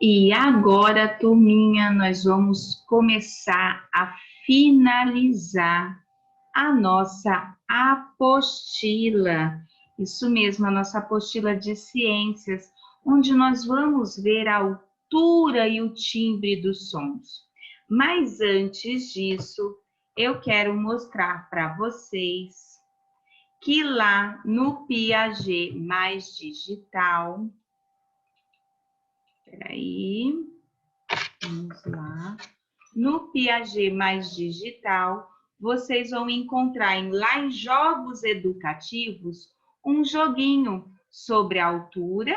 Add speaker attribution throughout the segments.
Speaker 1: E agora, turminha, nós vamos começar a finalizar a nossa apostila. Isso mesmo, a nossa apostila de ciências, onde nós vamos ver a altura e o timbre dos sons. Mas antes disso, eu quero mostrar para vocês que lá no Piaget Mais Digital, peraí, vamos lá. No Piaget Mais Digital, vocês vão encontrar lá em Jogos Educativos um joguinho sobre a altura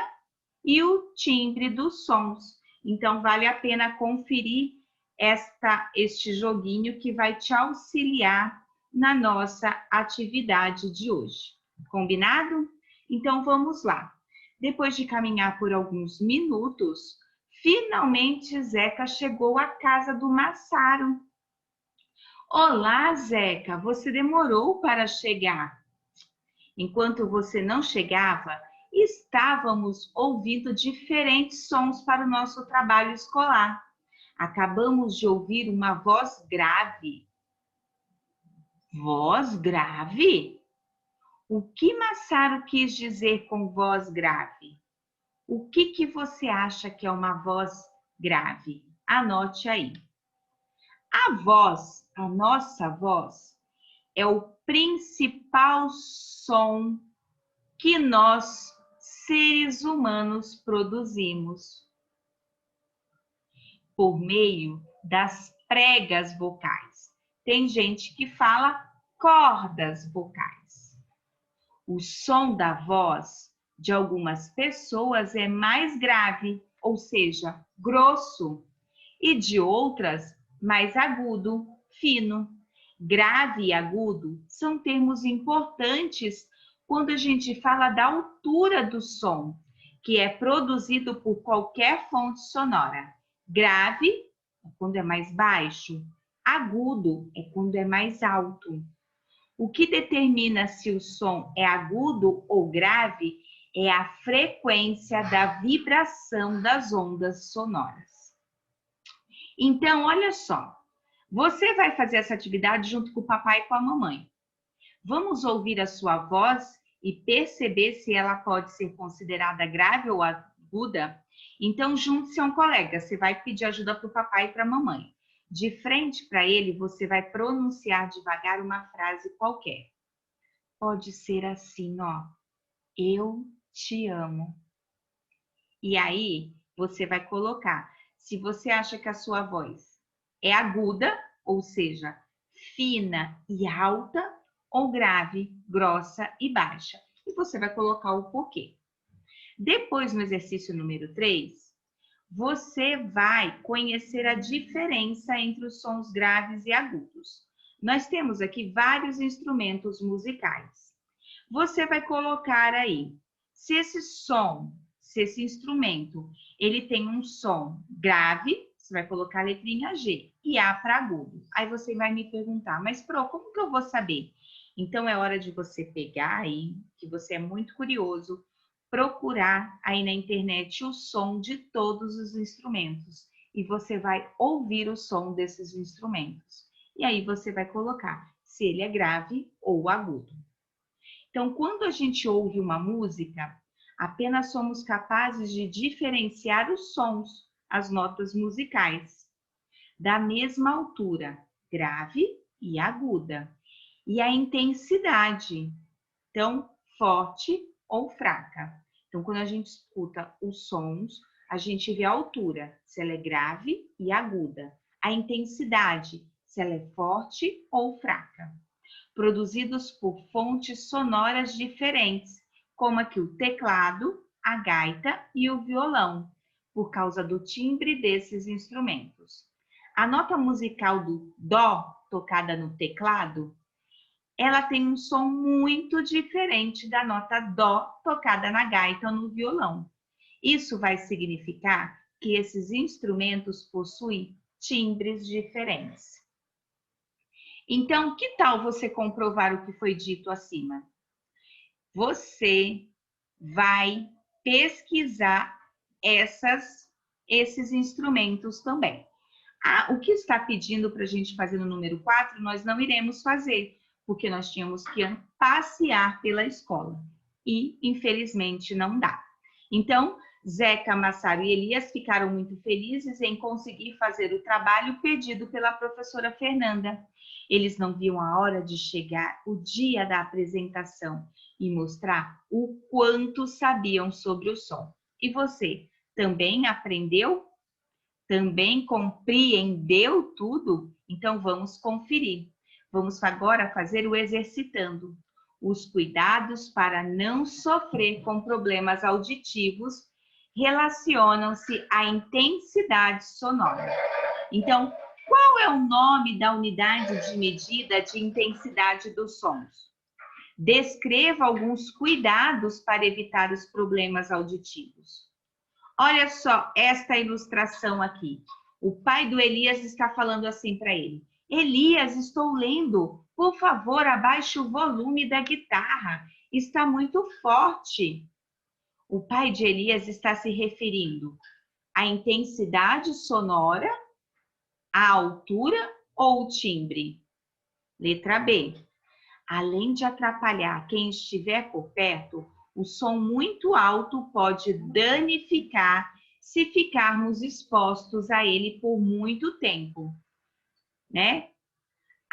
Speaker 1: e o timbre dos sons. Então, vale a pena conferir este joguinho que vai te auxiliar na nossa atividade de hoje. Combinado? Então, vamos lá. Depois de caminhar por alguns minutos, finalmente Zeca chegou à casa do Massaro. Olá, Zeca, você demorou para chegar. Enquanto você não chegava, estávamos ouvindo diferentes sons para o nosso trabalho escolar. Acabamos de ouvir uma voz grave. Voz grave? O que Massaro quis dizer com voz grave? O que você acha que é uma voz grave? Anote aí. A voz, a nossa voz, é o principal som que nós, seres humanos, produzimos por meio das pregas vocais. Tem gente que fala cordas vocais. O som da voz de algumas pessoas é mais grave, ou seja, grosso, e de outras mais agudo, fino. Grave e agudo são termos importantes quando a gente fala da altura do som, que é produzido por qualquer fonte sonora. Grave é quando é mais baixo, agudo é quando é mais alto. O que determina se o som é agudo ou grave é a frequência da vibração das ondas sonoras. Então, olha só, você vai fazer essa atividade junto com o papai e com a mamãe. Vamos ouvir a sua voz e perceber se ela pode ser considerada grave ou aguda? Então, junte-se a um colega, você vai pedir ajuda para o papai e para a mamãe. De frente para ele, você vai pronunciar devagar uma frase qualquer. Pode ser assim, ó, eu te amo. E aí, você vai colocar, se você acha que a sua voz é aguda, ou seja, fina e alta, ou grave, grossa e baixa. E você vai colocar o porquê. Depois, no exercício número 3, você vai conhecer a diferença entre os sons graves e agudos. Nós temos aqui vários instrumentos musicais. Você vai colocar aí, se esse instrumento, ele tem um som grave, você vai colocar a letrinha G e A para agudo. Aí você vai me perguntar, mas Pro, como que eu vou saber? Então é hora de você pegar aí, que você é muito curioso, procurar aí na internet o som de todos os instrumentos e você vai ouvir o som desses instrumentos. E aí você vai colocar se ele é grave ou agudo. Então, quando a gente ouve uma música, apenas somos capazes de diferenciar os sons, as notas musicais, da mesma altura, grave e aguda, e a intensidade, então, forte ou fraca. Então, quando a gente escuta os sons, a gente vê a altura, se ela é grave e aguda, a intensidade, se ela é forte ou fraca. Produzidos por fontes sonoras diferentes, como aqui o teclado, a gaita e o violão, por causa do timbre desses instrumentos. A nota musical do dó, tocada no teclado, ela tem um som muito diferente da nota dó, tocada na gaita ou no violão. Isso vai significar que esses instrumentos possuem timbres diferentes. Então, que tal você comprovar o que foi dito acima? Você vai pesquisar esses instrumentos também. O que está pedindo para a gente fazer no número 4, nós não iremos fazer, porque nós tínhamos que passear pela escola. E, infelizmente, não dá. Então, Zeca, Massaro e Elias ficaram muito felizes em conseguir fazer o trabalho pedido pela professora Fernanda. Eles não viam a hora de chegar o dia da apresentação e mostrar o quanto sabiam sobre o som. E você, também aprendeu? Também compreendeu tudo? Então vamos conferir. Vamos agora fazer o exercitando. Os cuidados para não sofrer com problemas auditivos relacionam-se à intensidade sonora. Então, qual é o nome da unidade de medida de intensidade dos sons? Descreva alguns cuidados para evitar os problemas auditivos. Olha só esta ilustração aqui. O pai do Elias está falando assim para ele: Elias, estou lendo. Por favor, abaixe o volume da guitarra. Está muito forte. O pai de Elias está se referindo à intensidade sonora, à altura ou timbre? Letra B. Além de atrapalhar quem estiver por perto, o som muito alto pode danificar se ficarmos expostos a ele por muito tempo, né?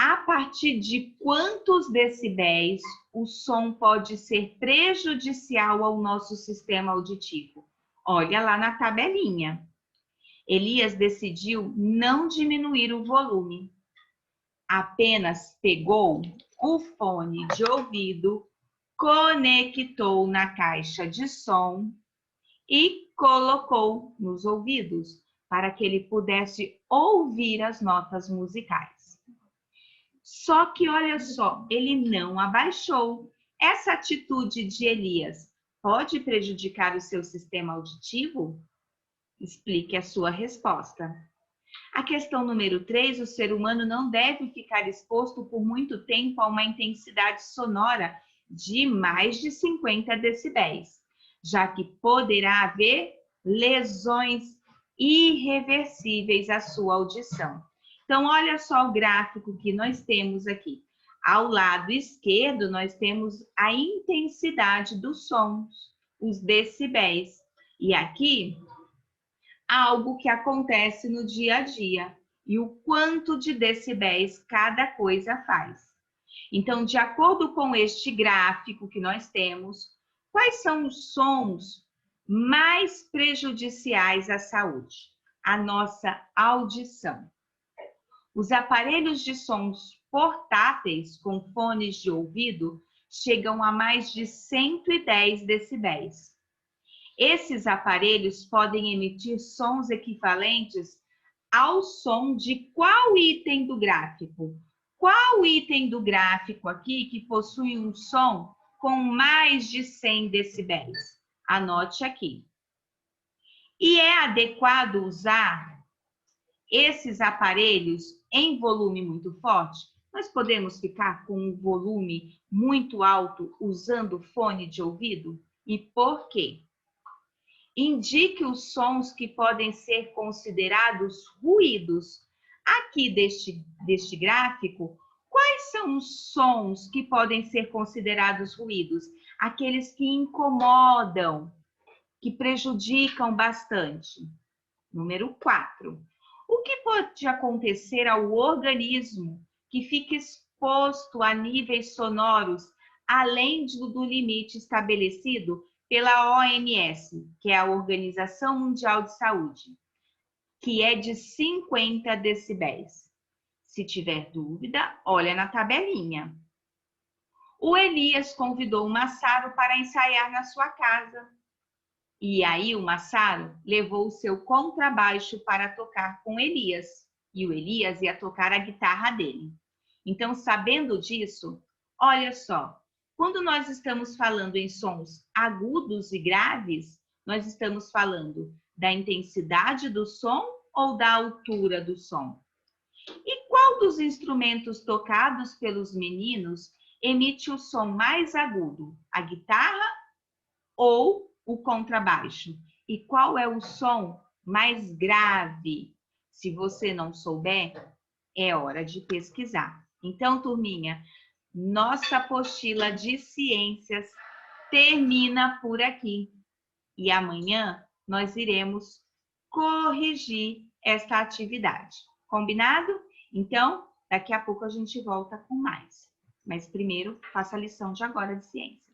Speaker 1: A partir de quantos decibéis o som pode ser prejudicial ao nosso sistema auditivo? Olha lá na tabelinha. Elias decidiu não diminuir o volume. Apenas pegou o fone de ouvido, conectou na caixa de som e colocou nos ouvidos para que ele pudesse ouvir as notas musicais. Só que, olha só, ele não abaixou. Essa atitude de Elias pode prejudicar o seu sistema auditivo? Explique a sua resposta. A questão número 3, o ser humano não deve ficar exposto por muito tempo a uma intensidade sonora de mais de 50 decibéis, já que poderá haver lesões irreversíveis à sua audição. Então, olha só o gráfico que nós temos aqui. Ao lado esquerdo, nós temos a intensidade dos sons, os decibéis. E aqui, algo que acontece no dia a dia e o quanto de decibéis cada coisa faz. Então, de acordo com este gráfico que nós temos, quais são os sons mais prejudiciais à saúde? A nossa audição. Os aparelhos de sons portáteis com fones de ouvido chegam a mais de 110 decibéis. Esses aparelhos podem emitir sons equivalentes ao som de qual item do gráfico? Qual item do gráfico aqui que possui um som com mais de 100 decibéis? Anote aqui. E é adequado usar esses aparelhos em volume muito forte? Nós podemos ficar com um volume muito alto usando fone de ouvido? E por quê? Indique os sons que podem ser considerados ruídos. Aqui deste gráfico, quais são os sons que podem ser considerados ruídos? Aqueles que incomodam, que prejudicam bastante. Número 4. O que pode acontecer ao organismo que fica exposto a níveis sonoros além do limite estabelecido pela OMS, que é a Organização Mundial de Saúde, que é de 50 decibéis? Se tiver dúvida, olha na tabelinha. O Elias convidou o Massaro para ensaiar na sua casa. E aí o Massaro levou o seu contrabaixo para tocar com Elias. E o Elias ia tocar a guitarra dele. Então, sabendo disso, olha só. Quando nós estamos falando em sons agudos e graves, nós estamos falando da intensidade do som ou da altura do som? E qual dos instrumentos tocados pelos meninos emite o som mais agudo? A guitarra ou o contrabaixo? E qual é o som mais grave. Se você não souber, é hora de pesquisar. Então, turminha, nossa apostila de ciências termina por aqui. E amanhã nós iremos corrigir esta atividade. Combinado? Então, daqui a pouco a gente volta com mais. Mas primeiro, faça a lição de agora de ciência.